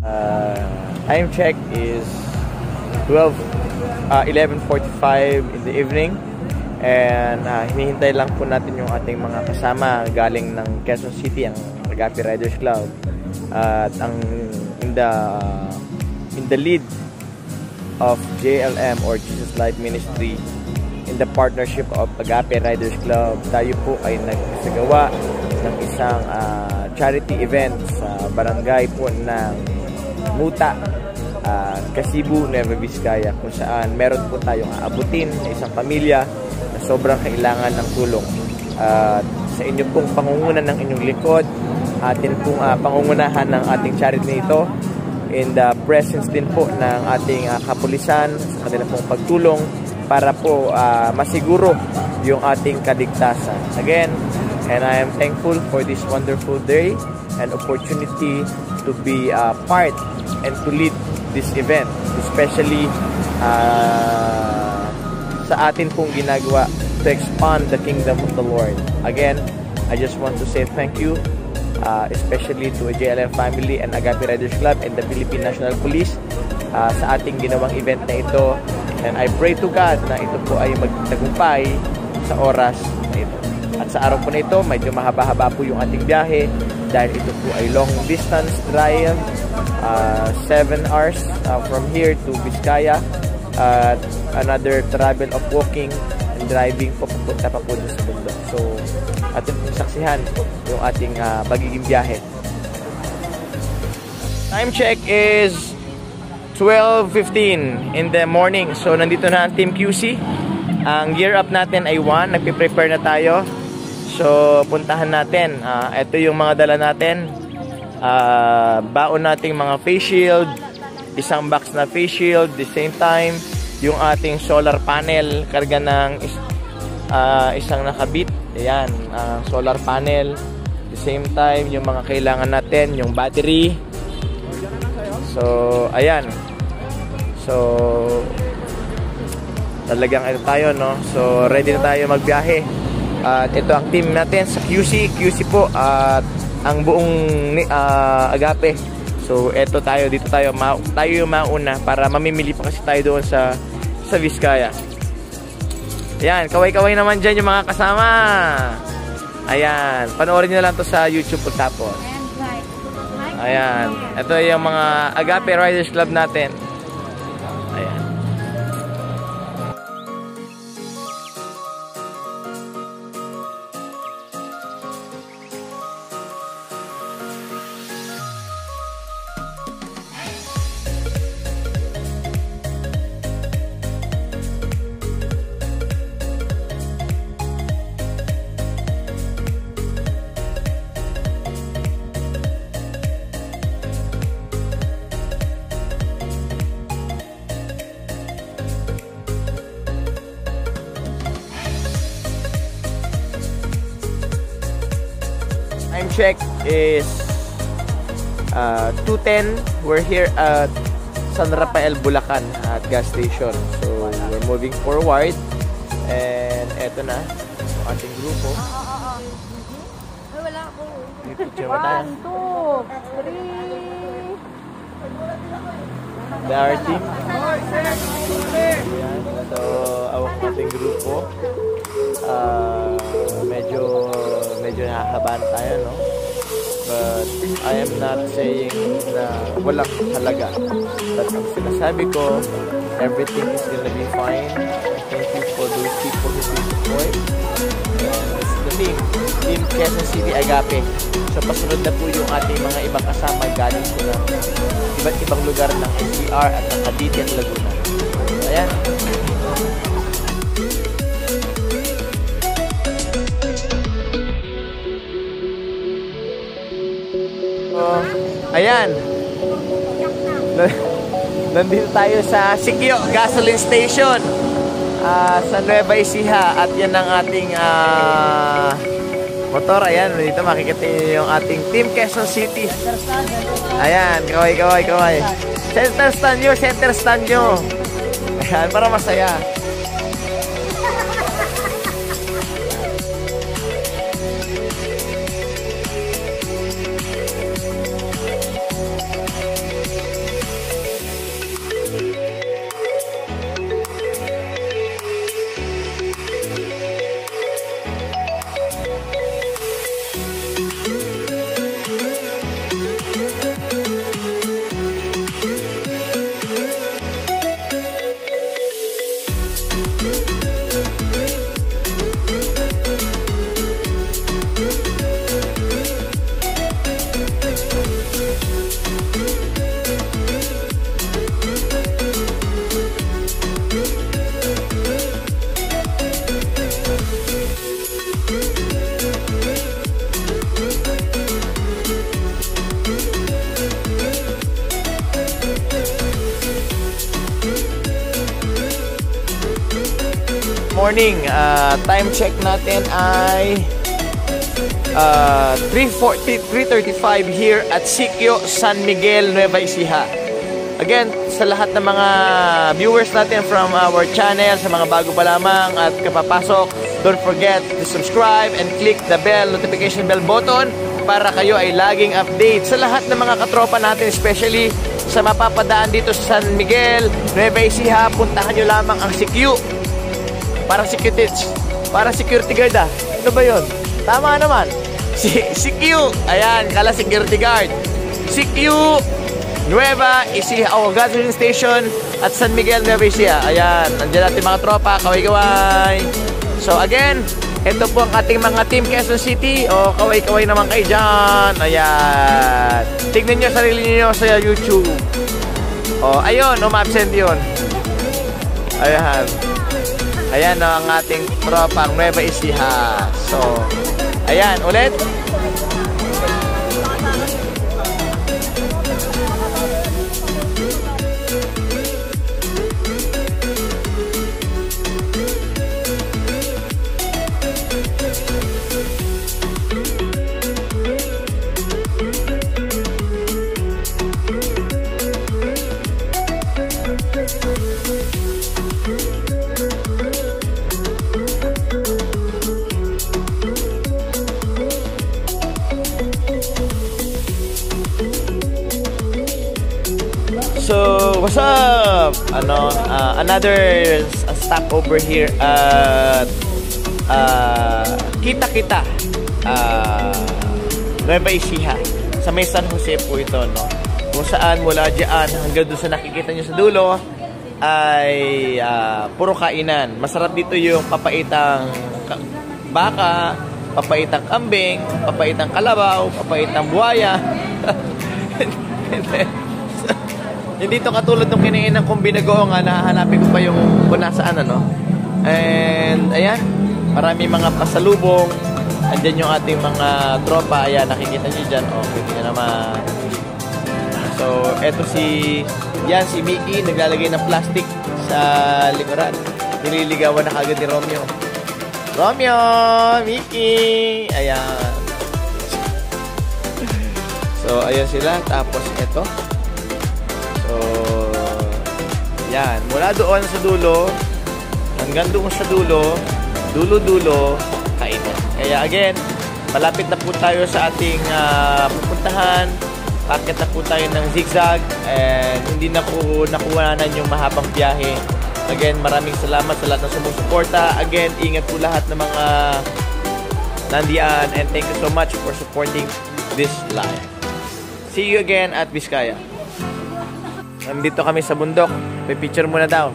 Time check is 11:45 in the evening, and hinihintay lang po natin yung ating mga kasama galing ng Quezon City, ang Agape Riders Club, at ang in the lead of JLM or Jesus Life Ministry, in the partnership of Agape Riders Club, tayo po ay nagsagawa ng isang charity event sa barangay po ng Muta, Kasibu, Nueva Vizcaya, kung saan meron po tayong aabutin na isang pamilya na sobrang kailangan ng tulong. Sa inyo pong pangungunan ng inyong likod, atin pong pangungunahan ng ating charity nito, in the presence din po ng ating kapulisan sa kanila pong pagtulong para po masiguro yung ating kaligtasan. Again, and I am thankful for this wonderful day and opportunity to be part and to lead this event, especially sa atin pong ginagawa to expand the kingdom of the Lord. Again, I just want to say thank you, especially to a JLM family and Agape Riders Club and the Philippine National Police sa ating ginawang event na ito. And I pray to God na ito po ay magtagumpay sa oras na ito. At sa araw po na ito, medyo mahaba-haba po yung ating biyahe dahil ito po ay long distance drive, 7 hours from here to Vizcaya, at another travel of walking and driving po papunta pa po sa bundok. So, atin pong saksihan yung ating magiging biyahe. Time check is 12:15 in the morning. So, nandito na ang Team QC. Ang gear up natin ay 1. Nagpe-prepare na tayo. So, puntahan natin. Ito yung mga dala natin. Baon nating mga face shield. Isang box na face shield. The same time, yung ating solar panel. Karga ng isang nakabit. Ayan, solar panel. The same time, yung mga kailangan natin. Yung battery. So, ayan. So, talagang ito tayo, no? So, ready na tayo magbiyahe. At ito ang team natin sa QC. QC po, at ang buong Agape. So, ito tayo, dito tayo. Tayo yung mauna para mamimili pa kasi tayo doon sa Vizcaya. Ayan, kaway-kaway naman dyan yung mga kasama. Ayan, panoorin nyo lang to sa YouTube pagtapos. Ayan, ito yung mga Agape Riders Club natin. Ayan. Time check is 2:10. We're here at San Rafael, Bulacan at gas station. So we're moving forward, and eto na yung ating grupo. Ay, wala ako. 1, 2, 3. The our team. Ayan, ito ang ating grupo. Medyo nakakabahan tayo, no? But I am not saying na walang halaga. But ang sinasabi ko, everything is gonna be fine. Thank you for those people who support. It's the Team Quezon City Agape. So, pasunod na po yung ating mga ibang kasama galing po ng iba't ibang lugar ng NCR at ng Cavite at Laguna. Ayan. Ayan. Nandito tayo sa Sikyo Gasoline Station sa Nueva Ecija, at yan ang ating motor. Ayan, dito makikita yung ating Team Quezon City. Ayan, kaway. Center stand nyo. Ayan, para masaya. morning. Time check natin ay 3:35 here at Sikyo, San Miguel, Nueva Ecija. Again, sa lahat ng mga viewers natin from our channel, sa mga bago pa lamang at kapapasok, don't forget to subscribe and click the notification bell button para kayo ay laging update. Sa lahat ng mga katropa natin, especially sa mapapadaan dito sa San Miguel, Nueva Ecija, puntahan nyo lamang ang Sikyo. Parang security guard ah. Ano ba yun? Tama naman. Sikyo. Ayan, kala security guard. Sikyo, Nueva Ecija, gasoline station at San Miguel, Nueva Ecija. Ayan, nandiyan natin mga tropa, kaway-kaway. So again, ito po ang ating mga team Quezon City. Kaway-kaway naman kayo dyan. Ayan. Tignan nyo sarili nyo sa YouTube. Ayun, ma-absent yun. Ayan. Ayan ang ating tropa, Nueva Ecija. So, ayan, ulit. So, what's up? Another stopover here at Kita-Kita, Nueva Ecija. Sa may San Jose po ito, no? Kung saan mula dyan hanggang doon sa nakikita nyo sa dulo ay puro kainan. Masarap dito yung papaitang baka, papaitang kambing, papaitang kalabaw, papaitang buhaya. Hindi ito katulad ng kinain kong binagoong nahahanapin ko pa yung kung nasaan, ano. And ayan, marami mga pasalubong. Andyan yung ating mga tropa. Ayan, nakikita nyo dyan. Pwede nyo naman. So, eto si Mickey, naglalagay ng plastic sa likuran. Nililigawan na kagad ni Romeo. Romeo! Mickey! Ayan. So, ayan sila. Tapos, eto. So, yan. Mula doon sa dulo, hanggang doon sa dulo, dulo-dulo, kainan. Kaya again, malapit na po tayo sa ating pupuntahan. Packet na po tayo ng zigzag and hindi na po nakuhanan yung mahabang biyahe. Again, maraming salamat sa lahat ng sumusuporta. Again, ingat po lahat ng mga nandiyan and thank you so much for supporting this live. See you again at Vizcaya. Nandito kami sa bundok. May picture muna daw.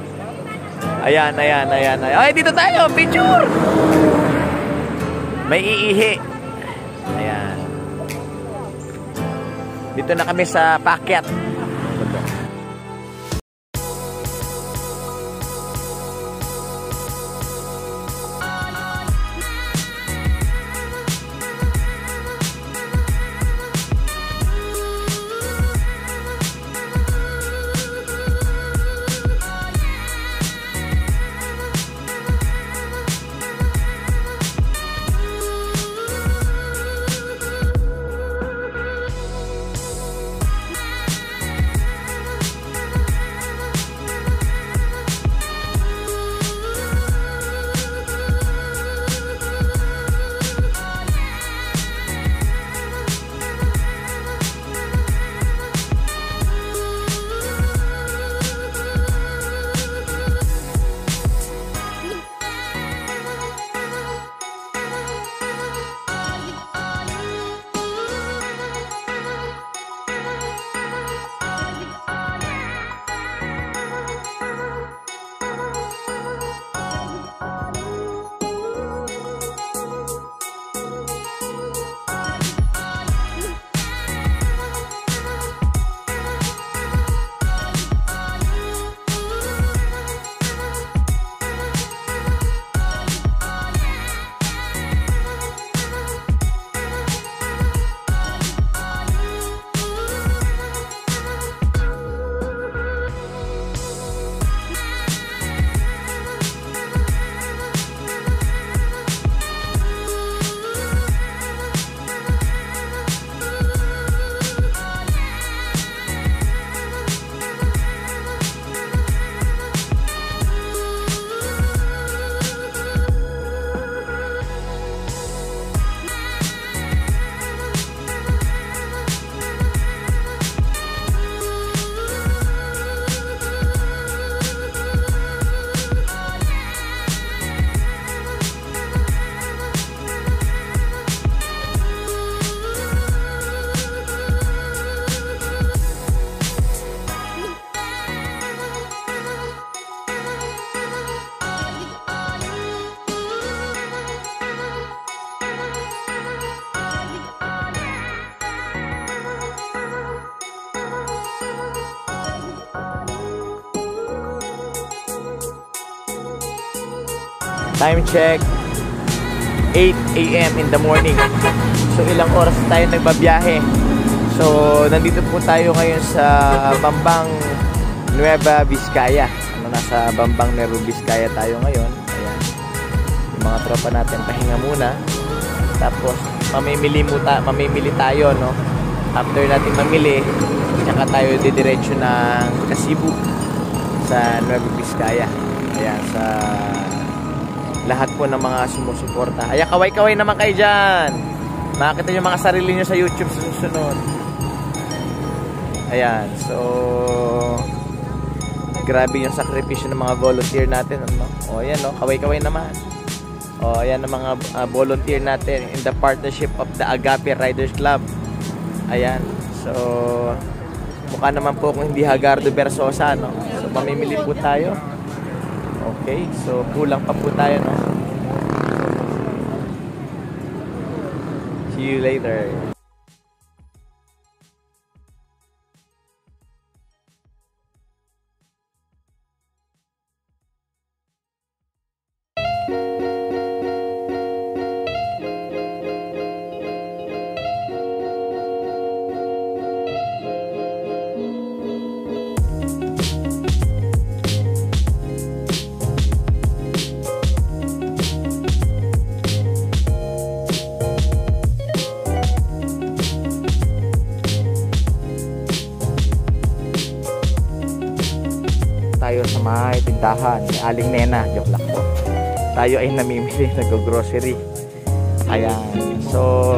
Ayan. Ay, dito tayo. Picture! May iihi. Ayan. Dito na kami sa packet. Time check, 8 AM in the morning. So ilang oras tayo nagbabiyahe. So nandito po tayo ngayon sa Bambang Nueva Vizcaya. Nasa Bambang Nueva Vizcaya tayo ngayon. Ayan. Yung mga tropa natin pahinga muna. Tapos mamimili tayo, no? After natin mamili, tsaka tayo didiretso ng Cebu sa Nueva Vizcaya. Ayan, sa lahat po ng mga sumusuporta. Ayan, kaway-kaway naman kayo dyan. Makakita nyo mga sarili nyo sa YouTube sa susunod. Ayan, so grabe yung sakripisyo ng mga volunteer natin, ano? O ayan, no? Kaway-kaway naman. O ayan ang mga volunteer natin in the partnership of the Agape Riders Club. Ayan, so mukha naman po kung hindi Hagardo Versosa, no? So mamimili po tayo. Okay, so kulang pa po tayo, no? See you later. Tayo sa may tindahan ni Aling Nena, joke lang po. Tayo ay namimili, nag-grocery. Ayan, so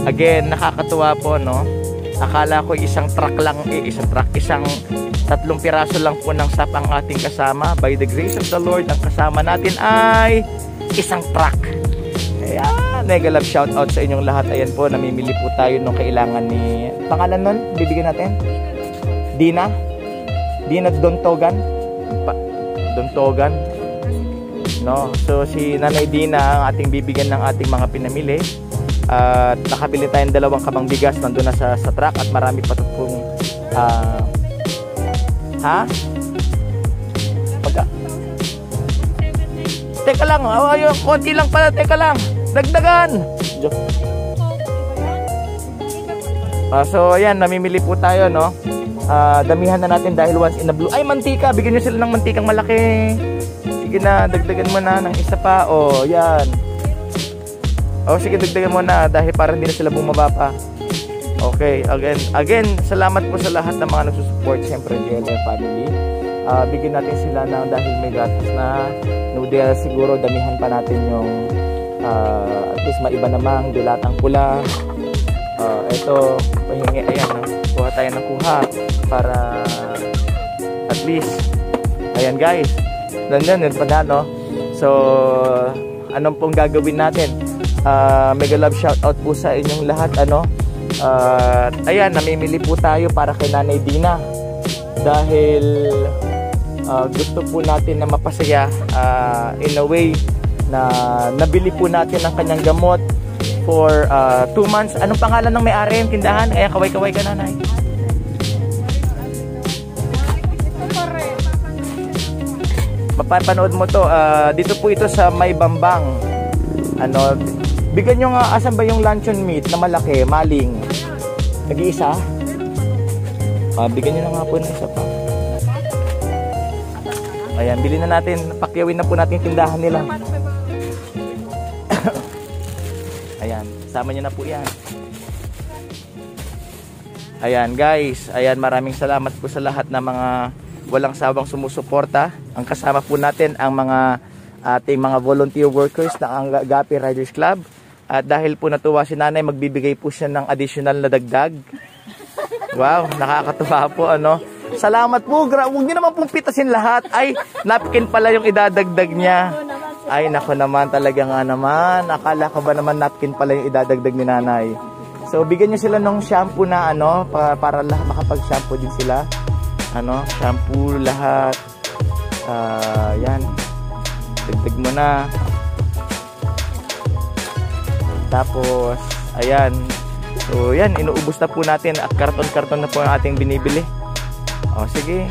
again, nakakatuwa po, no? Akala ko isang truck lang, isang 3 piraso lang po ng sap ang ating kasama. By the grace of the Lord, ang kasama natin ay isang truck. Ayan, mega love shout out sa inyong lahat. Ayan po, namimili po tayo nung kailangan ni, pangalan nun, bibigyan natin? Dina Dontogan, no? So si Nanay Dina ang ating bibigyan ng ating mga pinamili. At nakabili tayong 2 kabang bigas, nandun na sa truck, at marami pa pong teka lang, konti lang pala, teka lang, dagdagan. So ayan, namimili po tayo, no? Damihan na natin dahil once in a blue. Ay, mantika, bigyan nyo sila ng mantikang malaki. Sige na, dagdagan mo na ng isa pa. O, yan. O, sige, dagdagan mo na dahil para hindi na sila bumaba pa. Okay, again, salamat po sa lahat ng mga nagsusupport, siyempre, GLM family. Bigyan natin sila ng, dahil may gatos na noodle, siguro damihan pa natin yung at least maiba namang dilatang pula. Ito, pahingi, ayan, no? Kuha tayo ng kuha para at least, ayan guys, yun pa na, no? So anong pong gagawin natin? Mega love shout out po sa inyong lahat, ano? Ayan, namimili po tayo para kay Nanay Dina dahil gusto po natin na mapasaya in a way na nabili po natin ang kanyang gamot for 2 months. Anong pangalan ng may-ari ng tindahan? Ayan, kaway-kaway ka, Nanay. Mapapanood mo to. Dito po ito sa may Bambang. Ano, bigyan nyo nga, asan ba yung luncheon meat na malaki, maling? Nag-iisa? Bigyan nyo na nga po ng isa pa. Ayan, bilhin na natin. Pakyawin na po natin yung tindahan nila. Ayan, sama nyo na po yan. Ayan guys, ayan, maraming salamat po sa lahat ng mga walang sawang sumusuporta. Ang kasama po natin ang mga ating mga volunteer workers ng Agape Riders Club. At dahil po natuwa si Nanay, magbibigay po siya ng additional na dagdag. Wow, nakakatuwa po, ano. Salamat po, huwag niyo naman pong pitasin lahat. Ay, napkin pala yung idadagdag niya. Ay, nako naman, talaga nga naman. Akala ko ba naman napkin pala yung idadagdag ni Nanay. So, bigyan niyo sila ng shampoo na ano, para makapag-shampoo din sila. Ano, shampoo lahat. Yan. Dagdag mo na. Tapos, ayan. So, yan, inuubos na po natin at karton-karton na po ang ating binibili. O, sige.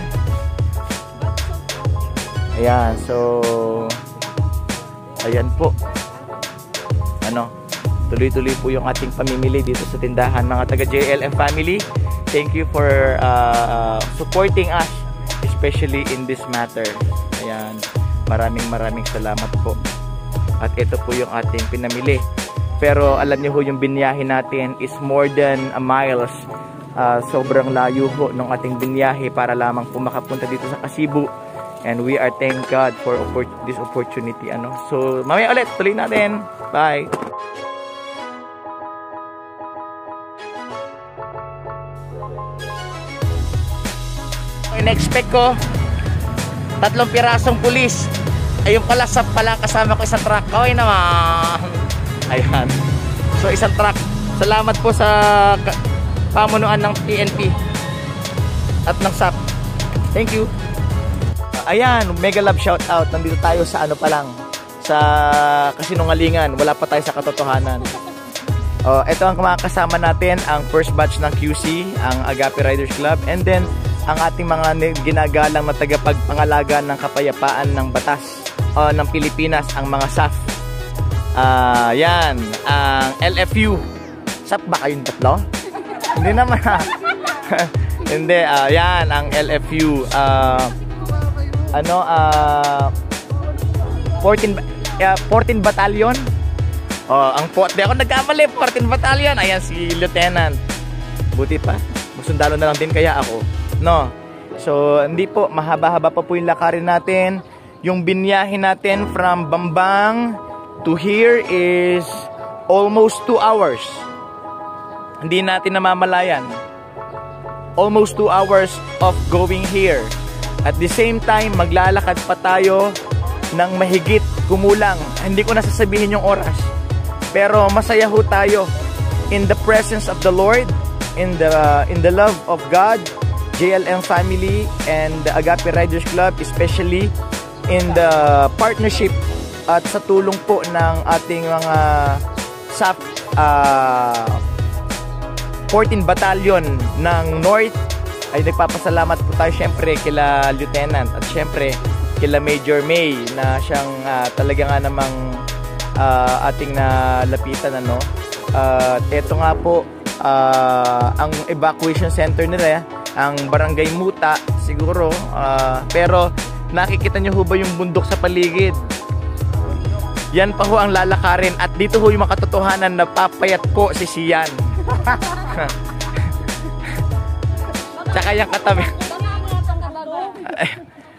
Ayan, so Ayan po. Tuloy-tuloy po yung ating pamimili dito sa tindahan, mga taga JLM family. Thank you for supporting us, especially in this matter. Ayan, maraming salamat po. At ito po yung ating pinamili. Pero alam niyo ho, yung binyahe natin is more than a miles. Sobrang layo ho ng ating binyahe para lamang po makapunta dito sa Kasibu. And we are thank God for this opportunity. So mamaya ulit, tuloy natin. Bye! In-expect ko 3 pirasong pulis. Ayun pala, kasama ko isang truck. Okay naman. Ayan. So isang truck. Salamat po sa pamunuan ng PNP at ng SAP. Thank you. Ayan, mega love shout out. Nandito tayo sa sa kasinungalingan. Wala pa tayo sa katotohanan. Ito ang mga kasama natin, ang first batch ng QC, ang Agape Riders Club, and then ang ating mga ginagalang na tagapagpangalaga ng kapayapaan ng batas ng Pilipinas, ang mga SAF. Yan, ang LFU. SAF ba kayong tatlo? Hindi naman. Hindi, yan, ang LFU. 14 Battalion. Di ako nagkamali, 14 Battalion. Ayan, si Lieutenant. Buti pa, masundalo na lang din kaya ako. No. So, hindi po, mahaba-haba pa po yung lakarin natin. Yung binyahe natin from Bambang to here is almost 2 hours. Hindi natin namamalayan. Almost 2 hours of going here. At the same time, maglalakad pa tayo ng mahigit kumulang. Hindi ko nasasabihin yung oras. Pero masaya ho tayo in the presence of the Lord, in the love of God, JLM family and the Agape Riders Club, especially in the partnership at sa tulong po ng ating mga SAP 14 Battalion ng North. Ay nagpapasalamat po tayo syempre kila Lieutenant at syempre kila Major May na siyang talaga nga namang ating nalapitan at eto nga po ang evacuation center nila, ang Barangay Muta siguro, pero nakikita nyo ho ba yung bundok sa paligid? Yan pa ho ang lalakarin at dito ho yung makatotohanan na papayat po si Sian. Tsaka yung katabi.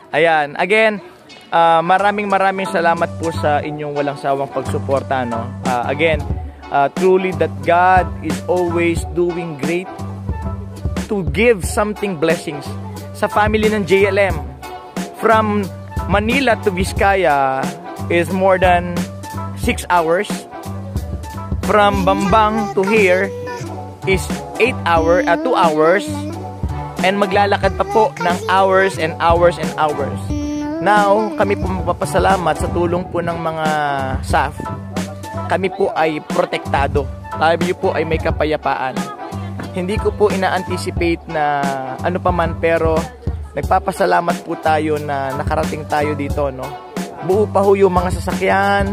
Ayan, again, maraming salamat po sa inyong walang sawang pagsuporta, no? Again, truly that God is always doing great to give something blessings sa family ng JLM. From Manila to Vizcaya is more than 6 hours. From Bambang to here is 2 hours. And maglalakad pa po ng hours and hours and hours. Now, kami po magpapasalamat sa tulong po ng mga SAF. Kami po ay protektado. Kami po ay may kapayapaan. Hindi ko po ina-anticipate na ano pa man, pero nagpapasalamat po tayo na nakarating tayo dito, no? Buo pa ho yung mga sasakyan.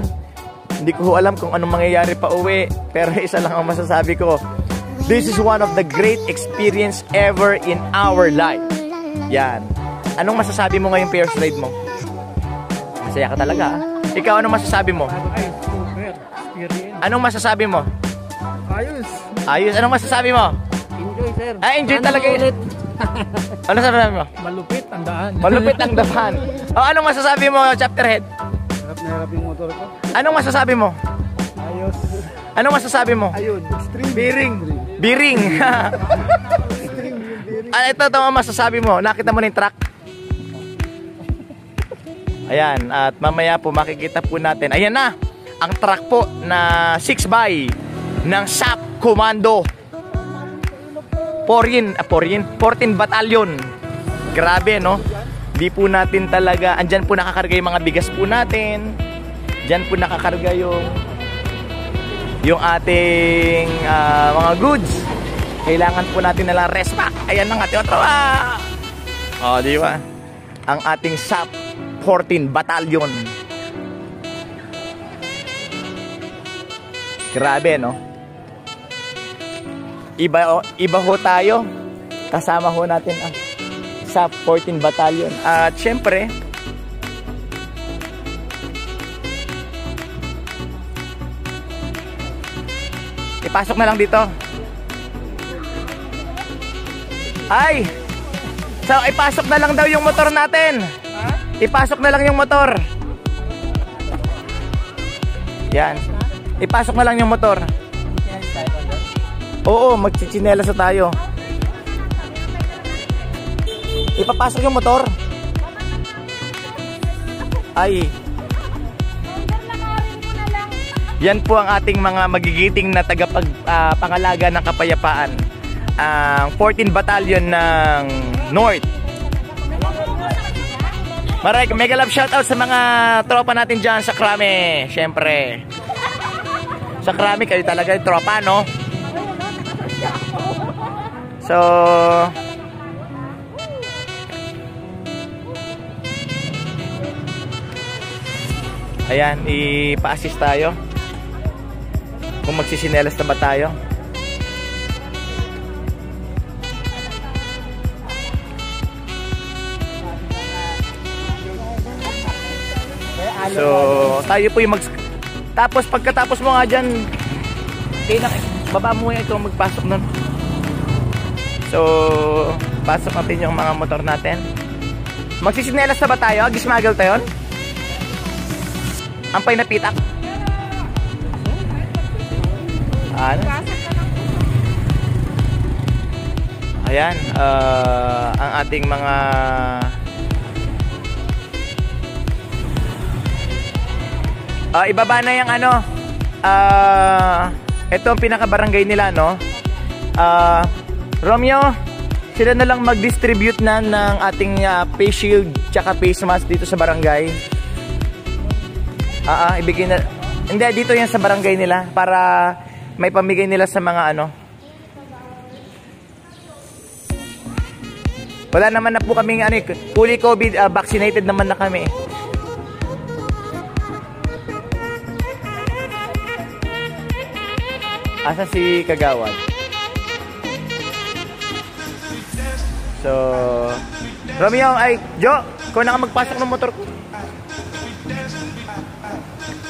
Hindi ko ho alam kung anong mangyayari pa uwi, pero isa lang ang masasabi ko. This is one of the great experience ever in our life. Yan. Anong masasabi mo ngayong first ride mo? Masaya ka talaga. Ikaw, anong masasabi mo? Anong masasabi mo? Ayos. Anong masasabi mo? Enjoy, sir. Enjoy talaga yun. Ano sasabi mo? Malupit ang daan. Malupit ang daan. Anong masasabi mo, chapter head? Harap na harap yung motor ko. Anong masasabi mo? Ayos. Anong masasabi mo? Ayun. Biring. Ito ang masasabi mo. Nakita mo na yung truck? Ayan. At mamaya po makikita po natin. Ayan na. Ang truck po na 6x ng SAP Commando 14 Battalion. Grabe, no? Di po natin talaga, andyan po nakakarga yung mga bigas po natin. Diyan po nakakarga yung ating mga goods. Kailangan po natin nalang respack. Ayan na nga, tiyotrawa. Di ba? Ang ating SAP 14 Battalion. Grabe, no? Iba ho tayo. Kasama ho natin sa 14 Battalion. At syempre, ipasok na lang dito. Ay! So, ipasok na lang daw yung motor natin. Ipasok na lang yung motor. Yan. Ipasok na lang yung motor. Oo, magchichinelas na tayo. Ipapasok yung motor. Ay. Yan po ang ating mga magigiting na tagapagpangalaga ng kapayapaan. Ang 14 Battalion ng North. Mega love shoutout sa mga tropa natin dyan sa Krame. Siyempre. Sa Krame kayo talaga yung tropa, no? So, ayan, ipa-assist tayo. Kung magsisinelas na ba tayo. So, tayo po yung tapos pagkatapos mo nga dyan, baba mo ito magpasok nun. So, pasok natin yung mga motor natin. Magsisinelas na ba tayo? Gismagal tayo? Ampay na pitak. Ano? Ayan, ang ating mga ibaba na yung ano. Ito ang pinaka-barangay nila, no? Romeo, sila na lang mag-distribute na ng ating face shield tsaka face mask dito sa barangay. Ibigay na. Hindi, dito yan sa barangay nila para may pamigay nila sa mga ano. Wala naman na po kaming ano, fully COVID vaccinated naman na kami. Asa si Kagawad? So, Romeo, ay, Jo, ikaw na ka magpasok ng motor ko.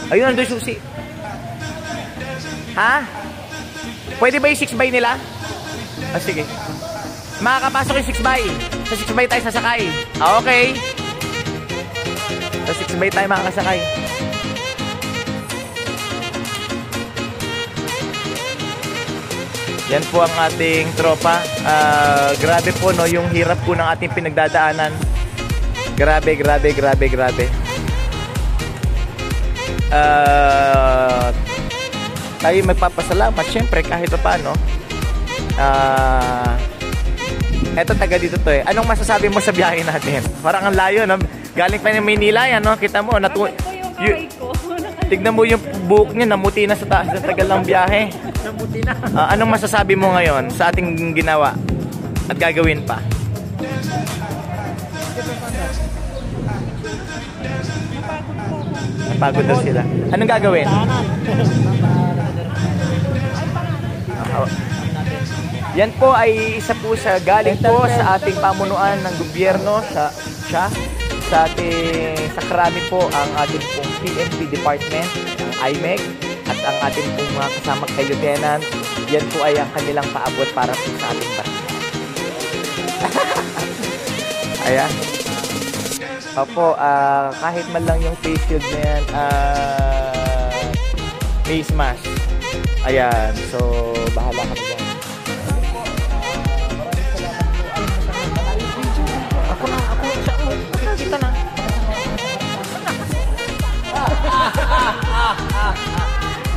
Ayun, nandun yung susi. Ha? Pwede ba yung 6x nila? Sige. Makakapasok yung 6x. Sa 6x tayo sasakay. Okay. Sa 6x tayo makakasakay. Yan po ang ating tropa. Grabe po, no, yung hirap po ng ating pinagdadaanan. Grabe. Tayo magpapasalamat syempre kahit pa paano. Eto, taga dito to eh. Anong masasabi mo sa biyahe natin? Parang ang layo, no? Galing pa ng Maynila yan, no? Kita mo, tignan mo yung buhok niya, namuti na sa taas ng tagal ng biyahe. Namuti na. Anong masasabi mo ngayon sa ating ginawa at gagawin pa? Napagod daw sila. Anong gagawin? Yan po ay isa po sa galing po sa ating pamunuan ng gobyerno sa ating sa Krame po ang ating pong PNP Department, IMEC, at ang ating pong mga kasama kay Lieutenant. Yan po ay ang kanilang paabot para po sa ating barangay. Ayan. Opo, kahit man lang yung face shield na yan, face mask. Ayan, so bahala kami dyan. Ako kita na.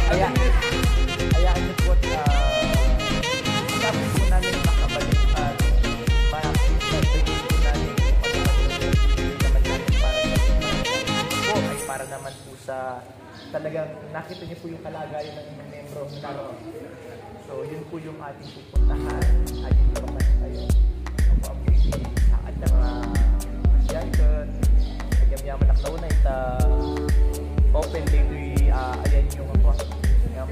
Ayan niyo po, sabi po namin makabalik at makabigay po namin para naman po sa talagang nakita niyo po yung kalagayan ng inyong membro. So yun po yung ating pupuntahan at yung tropas tayo. Ako ang pwede sa yan yun. Nagyam-yaman na klaw na ita open day to ayan yung ako yung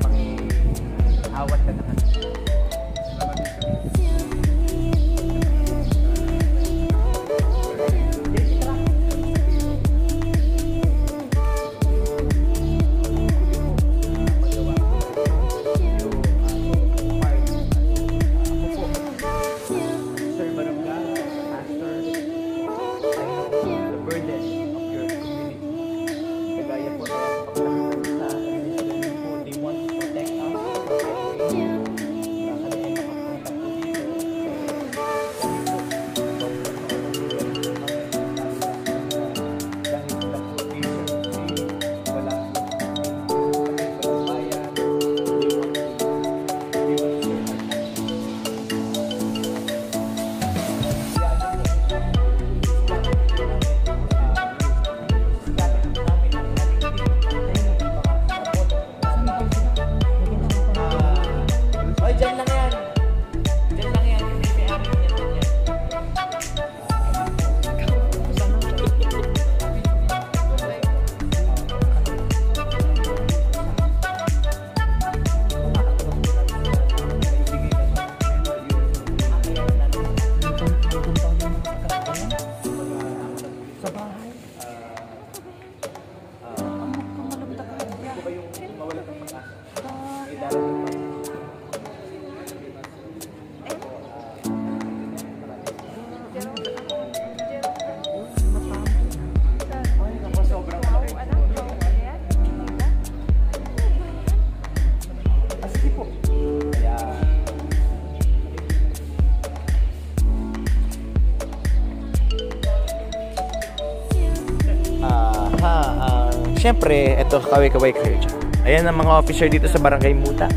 syempre, eto, kaway-kaway kayo dyan. Ayan ang mga officer dito sa Barangay Muta.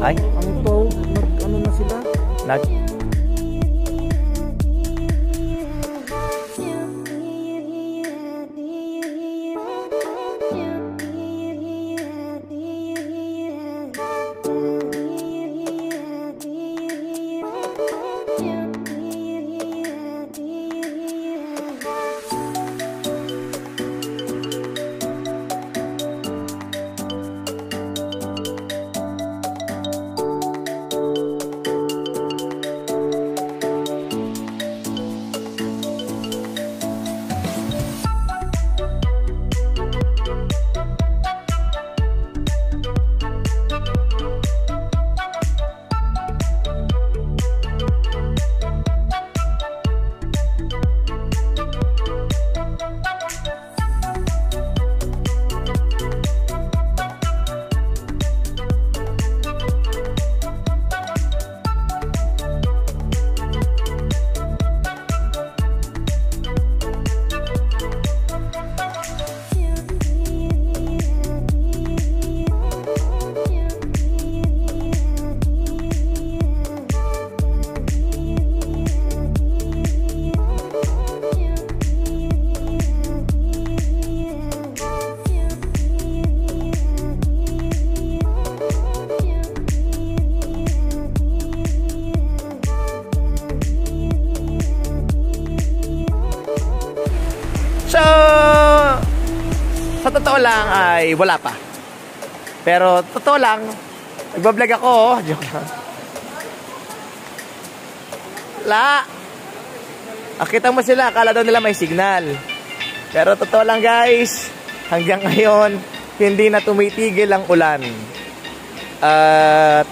Ay, Ang tow, ano na sila? nag... So, sa totoo lang ay wala pa. Pero totoo lang, nagbablog ako, oh. Joke lang. La! Nakita mo sila, akala daw nila may signal. Pero totoo lang guys, hanggang ngayon, hindi na tumitigil ang ulan. At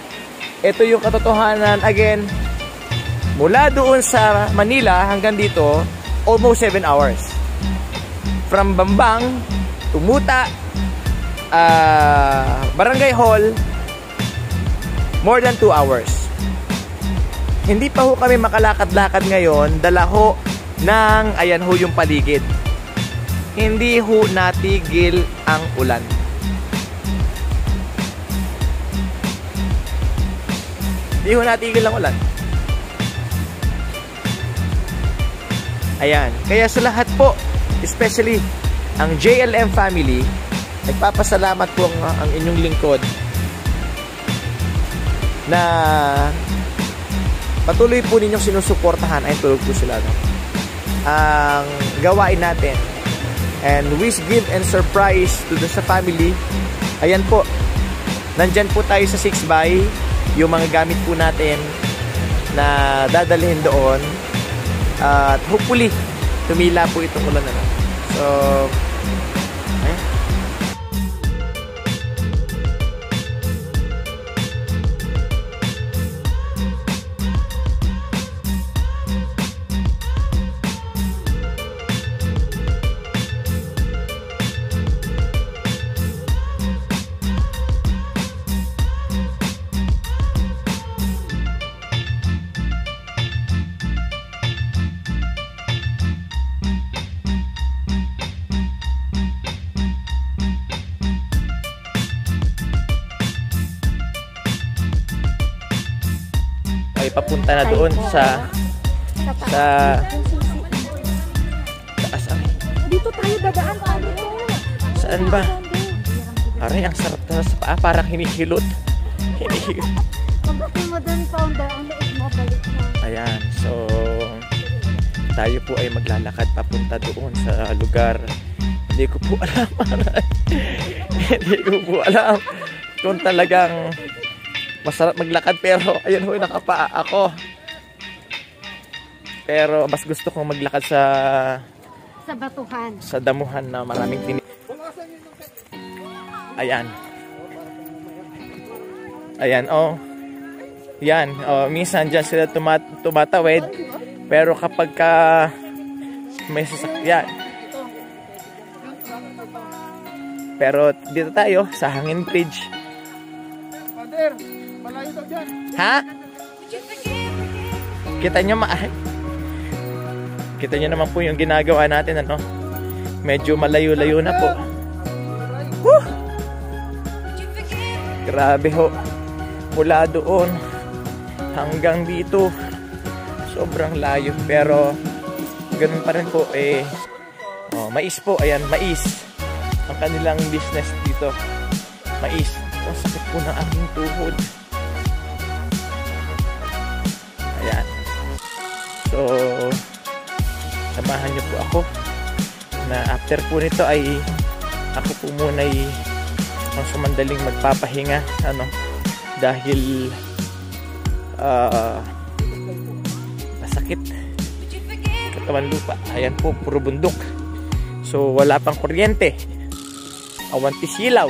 ito yung katotohanan, again, mula doon sa Manila hanggang dito, almost 7 hours. From Bambang, Tumuta, Barangay Hall, more than 2 hours. Hindi pa ho kami makalakad-lakad ngayon, dala ho ng, ayan ho yung paligid. Hindi ho natigil ang ulan. Hindi ho natigil ang ulan. Ayan, kaya sa lahat po, especially ang JLM family, nagpapasalamat po ang inyong lingkod na patuloy po ninyong sinusuportahan. Ay, tulog po sila, no? Ang gawain natin. And wish, give, and surprise to the sa family. Ayan po, nandyan po tayo sa 6x, yung mga gamit po natin na dadalhin doon. At hopefully, tumila po itong ulan na. So, ayan. Ay, papunta na doon sa taas. Dito tayo dadaan. Saan ba? Aray, ang sarap na sa paa. Parang hinihilot. Pagdating mo doon, founder, ang liit mo, balik mo. Ayan, so tayo po ay maglalakad papunta doon sa lugar. Hindi ko po alam. Hindi ko po alam kung talagang masarap maglakad, pero ayun ho, nakapaa ako. Pero mas gusto kong maglakad sa batuhan. Sa damuhan na maraming tinig. Ayan. Ayan, oh. Yan, oh, minsan dyan sila tumatawid. Pero kapag ka may sasakyan. Pero dito tayo sa Hangin Bridge. Father, malayo daw dyan. Ha? Kita nyo naman po yung ginagawa natin, ano? medyo malayo-layo na po. Woo! Grabe ho. Mula doon hanggang dito, sobrang layo. Pero ganun pa rin po mais po. Ayan, mais. Ang kanilang business dito. Mais. Ang sakit po ng aking tuhod. Ayan. So, samahan niyo po ako na after po nito ay ako po muna ay sumandaling magpapahinga dahil masakit katawan lupa. Ayan po, puro bundok. So wala pang kuryente, awanti silaw,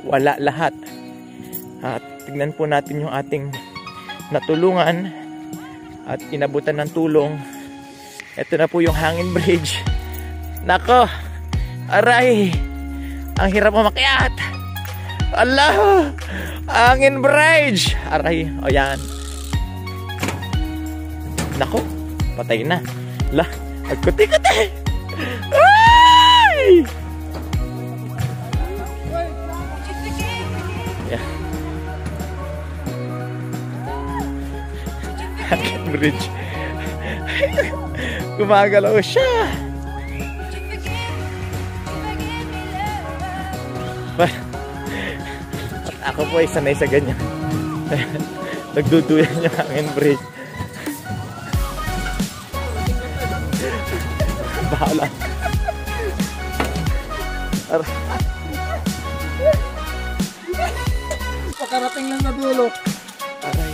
wala lahat. At tignan po natin yung ating natulungan at inabutan ng tulong. Ito na po yung hangin bridge. Nako, aray, ang hirap umakyat. Allah, hangin bridge. Aray, ayan. Nako, patay na. Lah, agkuti-kuti. Ay! Yeah. Hangin bridge. Gumagalaw siya. At ako po ay sanay sa ganyan. Nagduduyan yung hangin bridge. Bahala. Pakarating lang na dulo. Aray.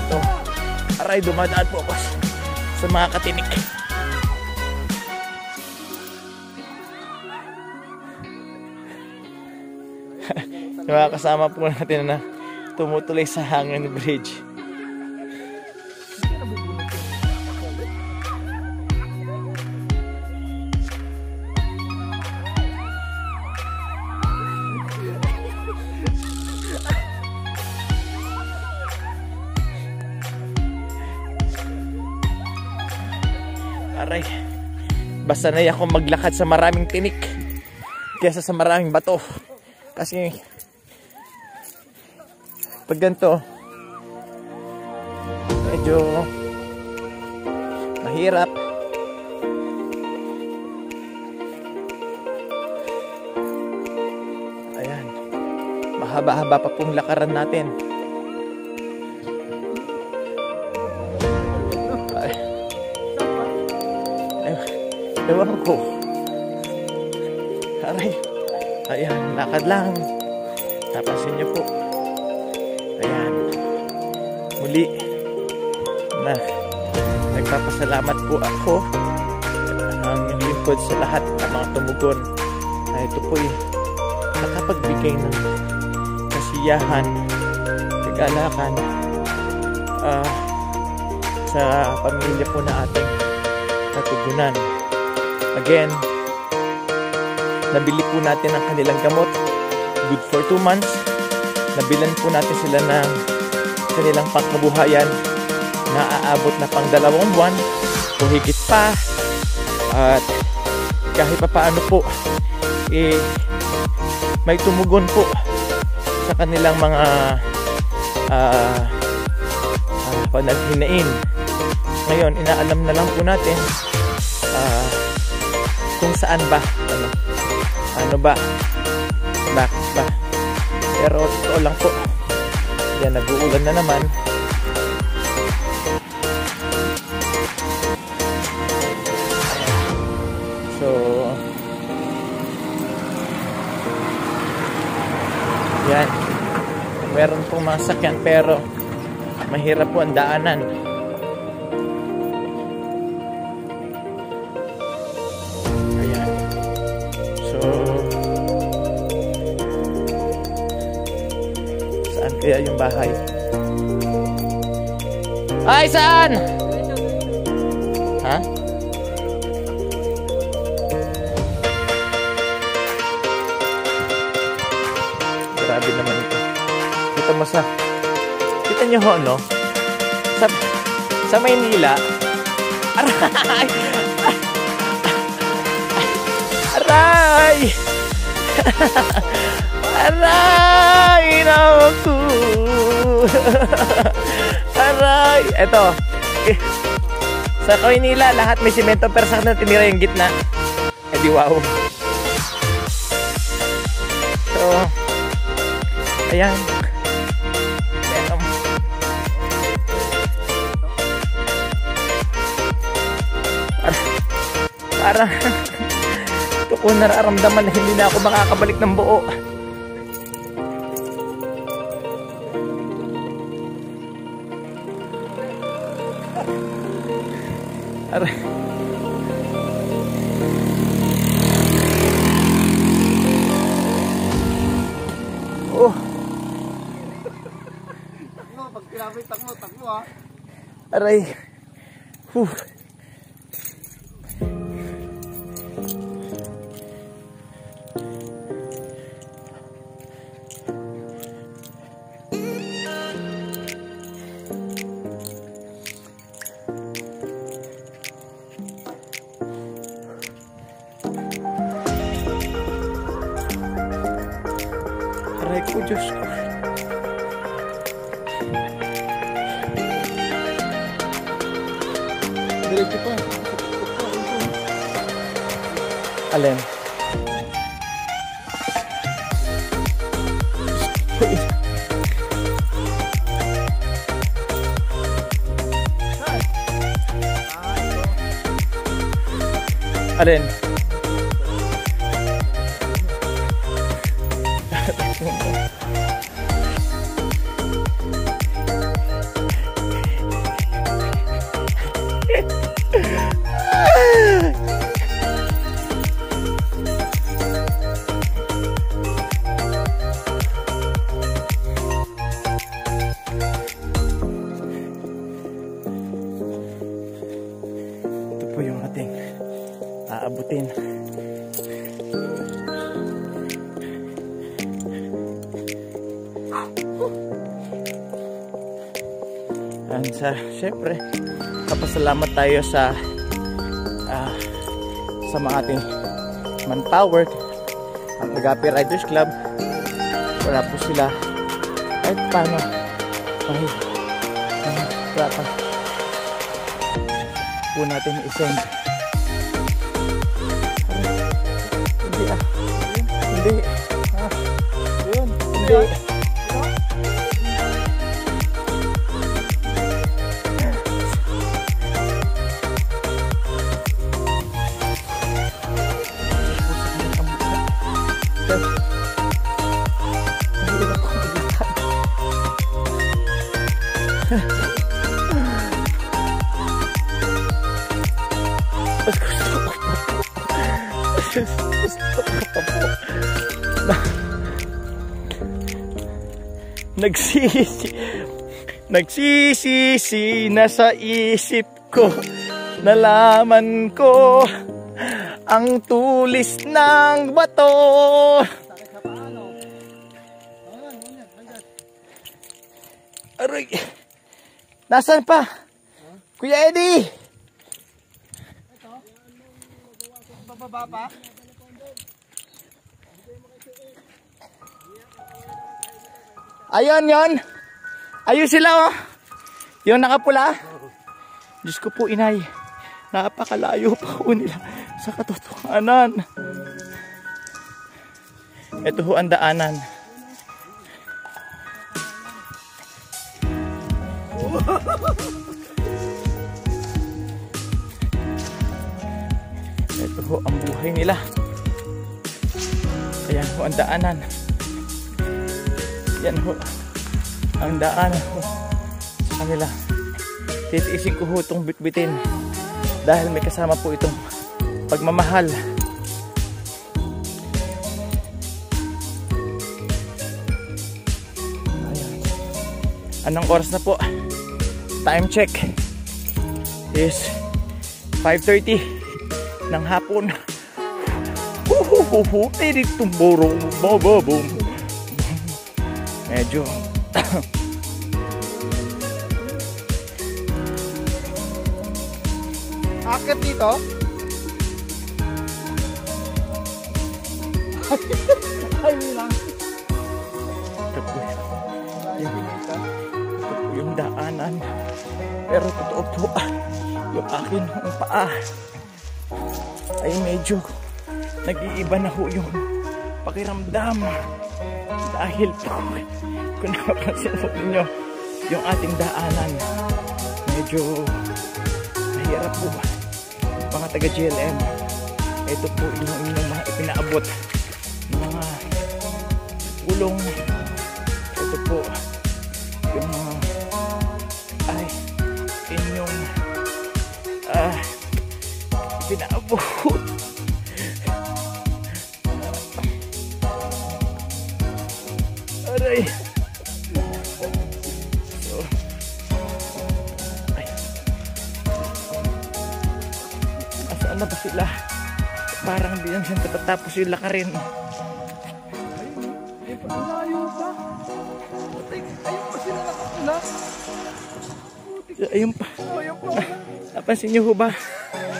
Ito. Aray, dumadaan po ako sa mga katinik. Mga kasama po natin na tumutuloy sa hangin bridge. Aray, basta na ako maglakad sa maraming tinik kaysa sa maraming bato. Kasi pag ganito, medyo mahirap. Ayan, mahaba-haba pa pong lakaran natin. Ewan ko. Aray. Ayan, lakad lang. Napansin niyo po. Ayan. Muli na nagpapasalamat po ako ang lingkod sa lahat ng mga tumugon. Na ito po ay nakapagbigay ng kasiyahan, kagalakan sa pamilya po na ating natugunan. Again, nabili po natin ang kanilang gamot. Good for 2 months. Nabilan po natin sila ng kanilang pangkabuhayan na aabot na pang 2 buwan o higit pa. At kahit pa paano po, may tumugon po sa kanilang mga panaghinain. Ngayon, inaalam na lang po natin kung saan ba, ano ba, bakit ba. Pero totoo lang po, yan, nag-uulan na naman. So yan, meron pong mga sakyan pero mahirap po ang daanan. Kaya yung bahay. Ay, saan? Ha? Grabe naman ito. Kita mo sa... Kita nyo ho, no? Sa Maynila, Aray! Aray! Aray! Naku! Aray! Eto. Sa Kainila, lahat may simento pero sa akin tinira yung gitna. Eh di wow. So, ayan. Parang ito ko nararamdaman na hindi na ako makakabalik ng buo. Aray. Oh. Takbo, pag tinapit, takbo ha. Aray. Aray ko, Diyos ko. Diretso pa. Alin? Alin? Ito po yung ating aabutin. And syempre, kapasalamat tayo sa mga ating manpower, ang Agape Riders Club. Wala po sila kahit paano po natin i-send. Hindi. Yun. Hindi. Nagsisisi na sa isip ko, nalaman ko ang tulis ng bato. Aray, nasaan pa? Kuya Eddie? Bababa pa? Ayun, yon. Ayun sila, oh. Yung nakapula. Diyos ko po, inay. Napakalayo pa po nila sa katotohanan. Ito ho ang daanan. Ito ho ang buhay nila. Ayan ho ang daanan. Yan ho ang daanan ho sa kanila. Titiisin ko ho itong bitbitin dahil may kasama po itong pagmamahal. Ayan. Anong oras na po? Time check is 5:30 ng hapon. Medyo Akit dito. Ay, lang. Ito po yung daanan. Pero totoo po, yung akin ang paa ay medyo nag-iiba na ho yung pakiramdam. Dahil po, kung napapansin po ninyo, yung ating daanan, medyo mahirap po. Mga taga GLM, ito po yung mga ipinaabot ng mga ulong. Ito po yung mga inyong ipinaabot. Aray. So, asaan na ba sila? Parang hindi lang siya katatapos yung lakarin. Layo pa. Putik, ayun pa sila nakapula. Ayun pa. Ayun pa. Napansin niyo ho ba?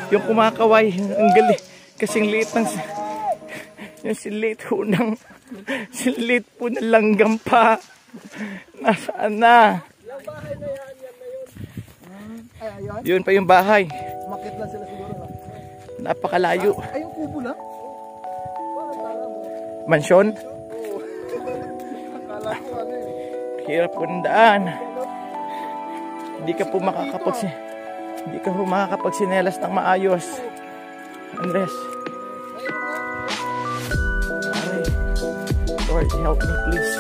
Yung kumakaway, ang galing. Kasing liit ng yung silit ho ng silit po ng langgam pa. Nasaan na? Yung bahay na yan na yun. Ay, ayun. Yun pa yung bahay. Umakit lang sila siguro. No? Napakalayo. Ay, yung kubo lang? Mansyon? Oo. Akala ko ano eh. Hirap po ng daan. Hindi ka po makakapagsinelas ng maayos. Unless Lord, help me please.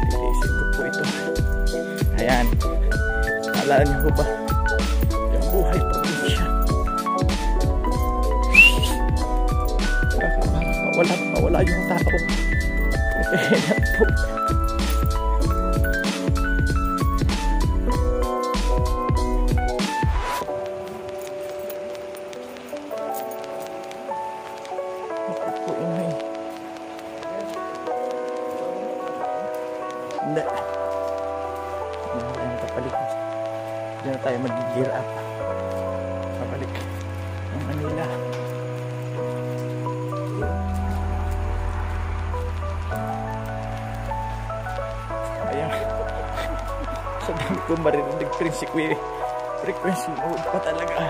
Titiisin ko po ito. Ayan. Alala niyo po ba? Yung buhay probinsya. Mawala yung tao. Kailan po. Ito po ingay. Hindi. Hindi na tayo kapalik. Hindi na tayo mag-gear up. Kapalik ng Manila. Ayan. Sa dami ko marinig frequency mode pa talaga.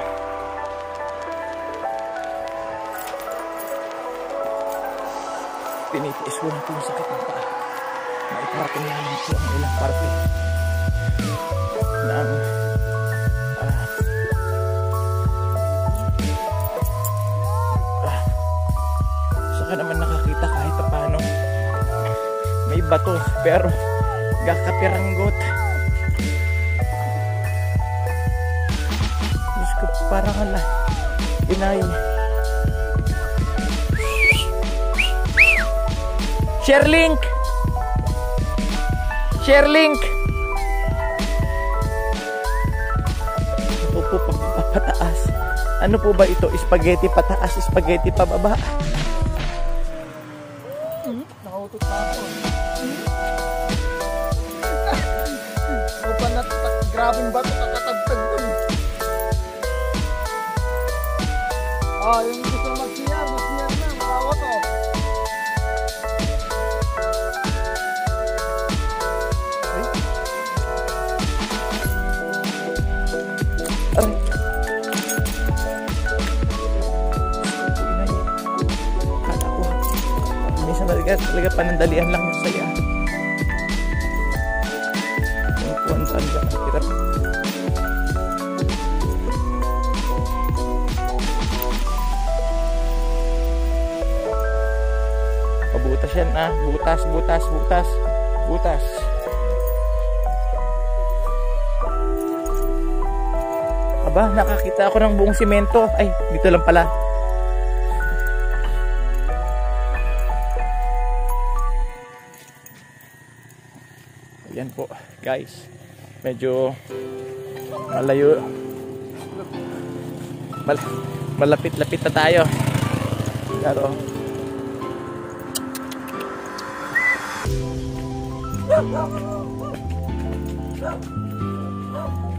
Tinitiis ko na po yung sakit ng paa. Maiparating namin po ang ilang parte ng saka naman nakakita kahit paano may bato pero gakapiranggot. Diyos ko, parang ala inay. Sharelink ito po pataas. Ano po ba ito? Spaghetti pataas, spaghetti pababa. Nakautot pa ako. O pa na grabing bato kakatagtag dun. Yung gusto mag-CR na. Makawa to. Talaga panandalian lang yung saya. Yung kuwan saan ka hirap. Pabutas yan butas. Aba, nakakita ako ng buong simento. Ay, dito lang pala. Yan po guys, medyo malayo Malapit-lapit na tayo. Pero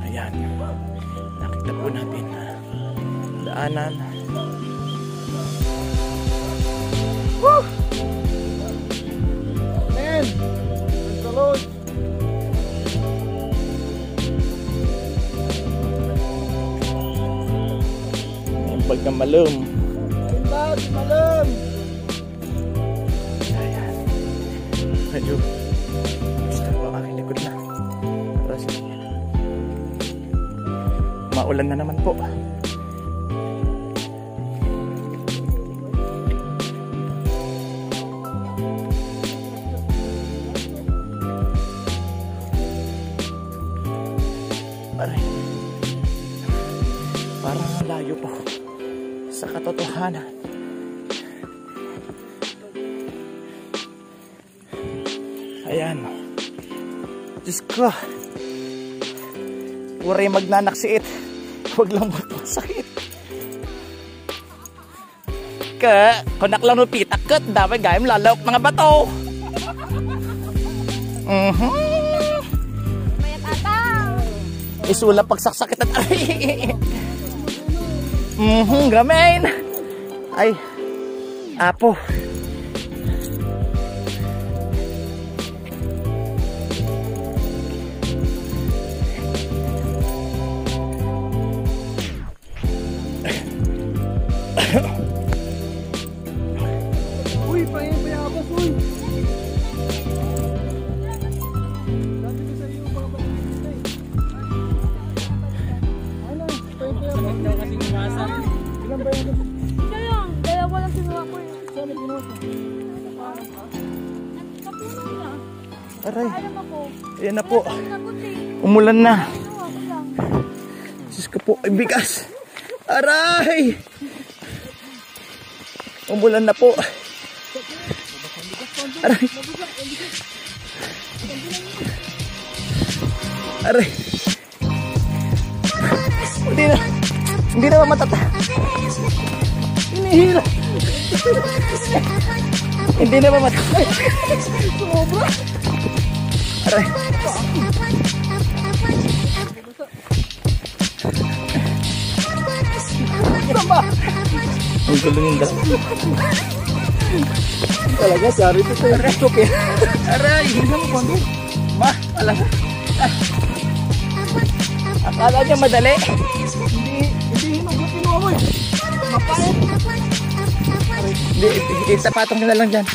ayan, nakita po natin daanan. Woo! Man! Praise the Lord! Yung pagkamalum. Ayun ba? Malam! Ayan. Medyo gusto ko aking likod na. Pero sige. Maulan na naman po. Parang layo po sa katotohanan. Ayan. Diyos ko. Puray magnanaksiit. Huwag lang magpasakit. Kunak lang nupitak kat. Dami gayam lalawak mga bato. Isula pagsaksakit at aray. Gamain. Ay. Apo. Uy, payabas, uy! Dati ko sa iyo, babalik na eh. Ano? Payabas. Daw kasi umasan. Ilan ba yan? Siya lang. Dalawa lang sinuha ko yun. Saan ito? Kapunan niya. Aray. Alam ako. Ayan na po. Nagot eh. Umulan na. Sinuha ko lang. Diyos ko po. Ay, bigas. Aray. Umulan na po. Aray. Aray. Hindi na matata. Hinihila. Hindi na matata. Sumobra. Aray. Ang gulo yung dala. Talaga, sorry to say. Aray, hindi mo kondo. Ma, alam mo. Akala niya madali. Hindi hinog na kinuha mo eh. Mapait. Hindi, itapatong nyo na lang dyan.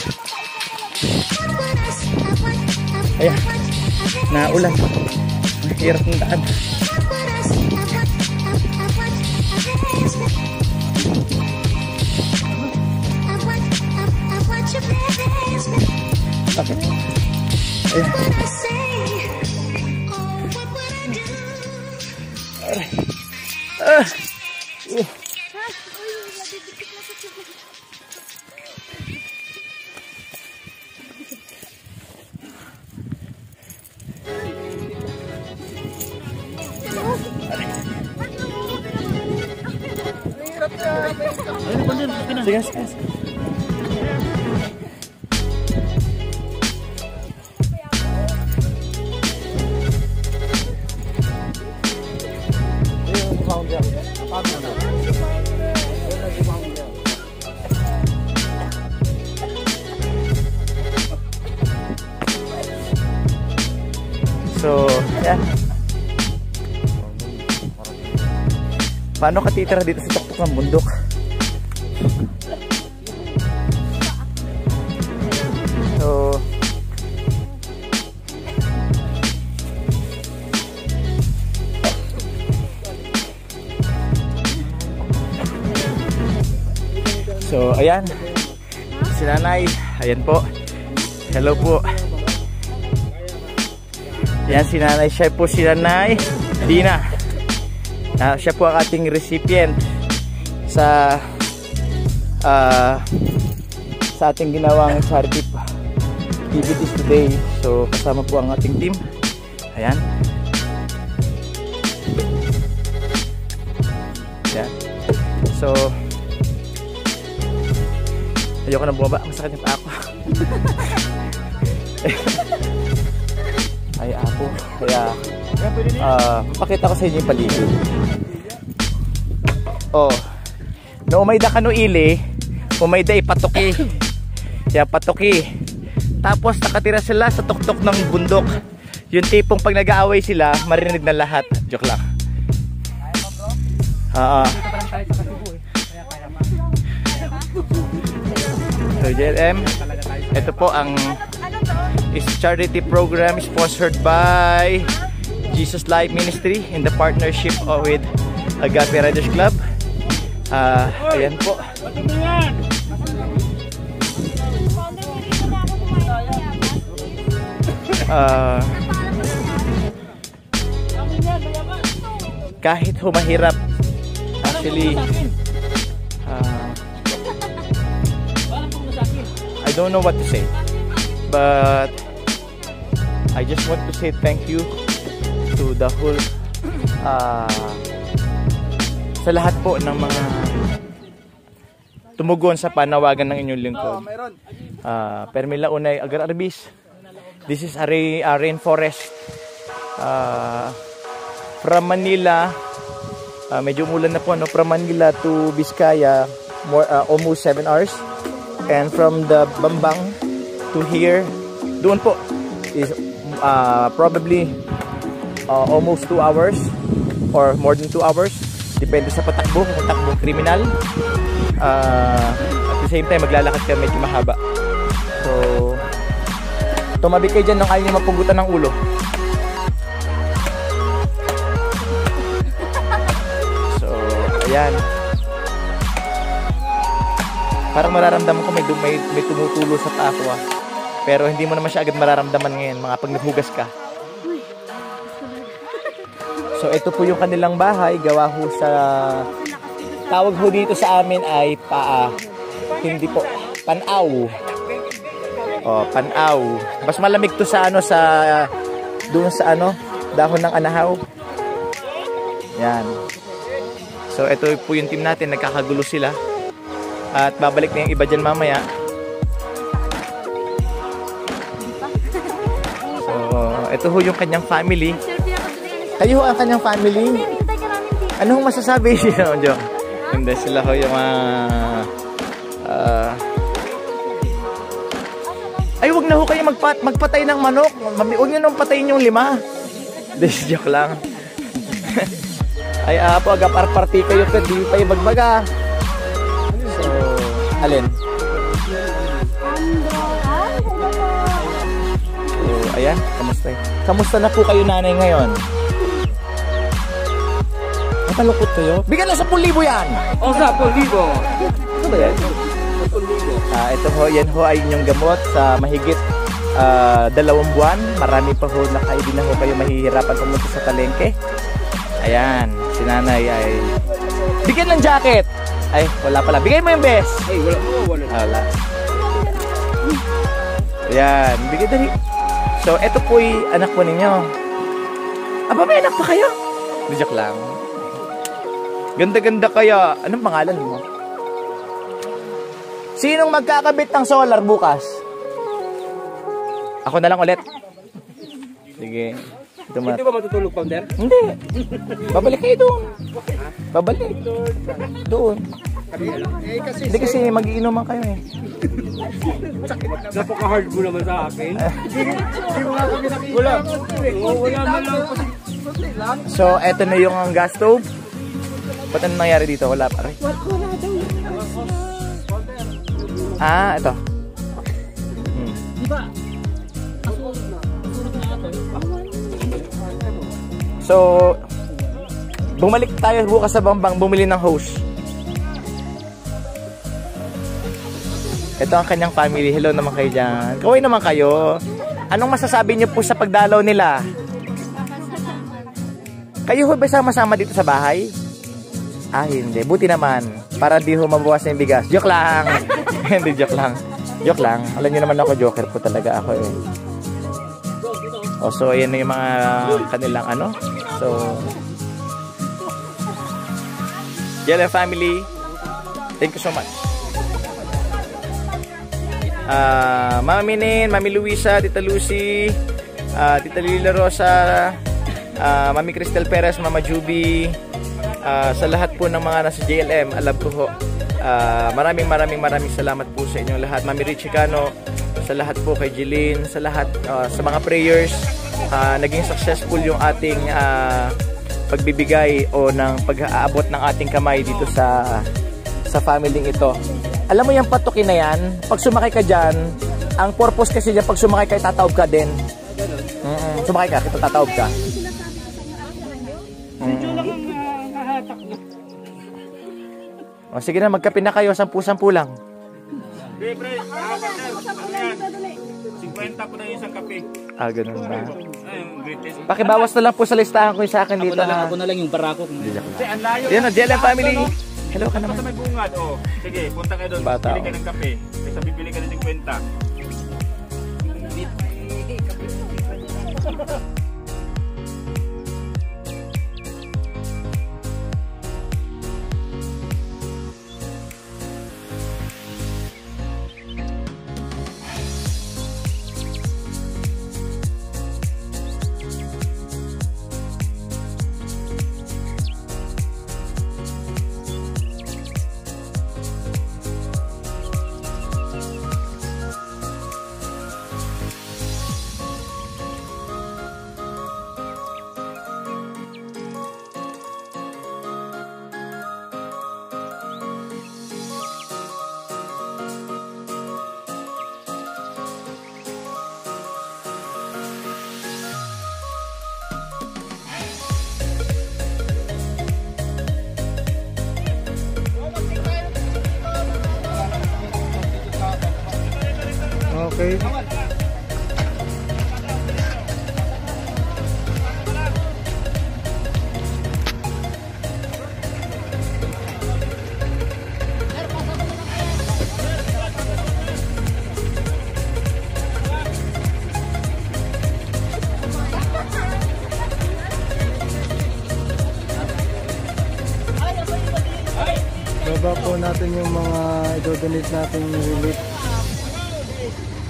Ayan, naulan. Ang hirap ng daan. Okay. Ayan. Sige, sige. So, yeah. Paano ka titira dito sa tuktok ng bundok? So, ayan. Si Nanay. Ayan po. Hello po. Ayan si Nanay. Siya po si Nanay Dina. Siya po ang ating recipient sa ating ginawang charity activities today. So, kasama po ang ating team. Ayan. Ayan. So, ayoko na bumaba. Masakit yung paa ko. Ay, apo. Kaya, pakita ko sa inyo yung paligid. Oh, no umayda ka no ili, umayda ipatuki. Kaya patuki. Tapos nakatira sila sa tuktok ng bundok. Yung tipong pag nag-aaway sila, marinig na lahat. Joke lang. So JLM, ito po ang is charity program sponsored by Jesus Life Ministry in the partnership with Agape Riders Club. Ayan po. Kahit humahirap, actually, I don't know what to say, but I just want to say thank you to the whole sa lahat po ng mga tumugon sa panawagan ng inyong lingkod. Permila unay agar arbis. This is a rainforest from Manila. Medyo umulan na po, no? From Manila to Vizcaya, almost 7 hours. And from the Bambang to here, doon po is probably almost 2 hours or more than 2 hours. Depende sa patakbo, kung takbong kriminal. At the same time, maglalakad ka medyo mahaba. So, tumabi kayo dyan nung ayaw nyo mapugutan ng ulo. So, ayan. Parang mararamdaman ko may tumutulo sa paa ko. Pero hindi mo naman siya agad mararamdaman ngayon, mga pag naghugas ka. So, ito po yung kanilang bahay. Gawa ho sa... Tawag ho dito sa amin ay paa. Hindi po. Panaw. Oh, panaw. Mas malamig to sa ano, sa... Doon sa ano, dahon ng anahaw. Yan. So, ito po yung team natin. Nagkakagulo sila. At babalik na yung iba dyan mamaya. So, ito ho yung kanyang family. Kayo ho ang kanyang family. Anong masasabi siya, Jo? Hindi, sila ho yung ay, wag na ho kayo magpatay ng manok. Huwag nyo nang patayin yung 5. This joke lang. Ay, po, agapar-party kayo, pero di pa yung bagbaga. So, alin? So, ayan, kamusta? Kamusta na po kayo, nanay, ngayon? Nakalukot kayo? Bigyan na 10,000 yan! O, 10,000! Ano ba yan? 10,000. Ito ho, yan ho ay inyong gamot sa mahigit 2 buwan. Marami pa ho na kayo, din na ho kayo mahihirapan pumunta sa palengke. Ayan, si nanay ay... Bigyan ng jacket! Ay, wala pala. Bigay mo yung best! Ay, wala. Ayan, bigyan dali. So, ito po yung anak po ninyo. Aba, may anak pa kayo? Joke lang. Ganda-ganda kaya. Anong pangalan mo? Sinong magkakabit ng solar bukas? Ako na lang ulit. Sige. Hindi ba matutulog, Founder? Hindi. Babalik kayo doon. Babalik. Doon. Hindi kasi magiinuman kayo eh. Napaka-hard mo naman sa akin. Wala. Wala man lang. So, eto na yung gas stove. Ba't ano nangyari dito? Wala pa rin. Ito. So, bumalik tayo bukas sa Bambang, bumili ng hose. Ito ang kanyang family. Hello naman kayo dyan. Kaway naman kayo. Anong masasabi niyo po sa pagdalaw nila? Kayo ho ba sama-sama dito sa bahay? Hindi. Buti naman. Para di ho mabawas yung bigas. Joke lang. Hindi, joke lang. Joke lang. Alam niyo naman ako, joker po talaga ako eh. So, ayan na yung mga kanilang ano. So, JLM family, Thank you so much. Mami Nin, Mami Luisa, Tita Lucy, Tita Lila Rosa, Mami Cristel Perez, Mama Juby, sa lahat po ng mga nasa JLM, alam ko ho, maraming salamat po sa inyong lahat. Mami Richie Cano, sa lahat po kay Jeline, sa lahat, sa mga prayers, naging successful yung ating pagbibigay o ng pag-aabot ng ating kamay dito sa family ito. Alam mo yung patukin na yan, pag sumakay ka dyan, ang purpose kasi dyan, pag sumakay ka, tataob ka din. Sumakay ka, ito tataob ka. Medyo lang ang nahatak na. O sige na, magkape na kayo, 10 lang. Pre, 50 po na yung isang kape. Ganun ba? Greatest. Pakibawas na lang po sa listahan ko yung sa akin dito. Ako na lang yung barako. Kasi ang layo. Yan o, JLM family. Hello ka naman. Basta may bungad, oh. Sige, punta kayo doon. Bata, Bili ka ng kape. Kasi bibili ka ng 50. Okay. Baba po natin yung mga i-donate natin relief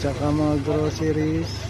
tsaka mga groceries.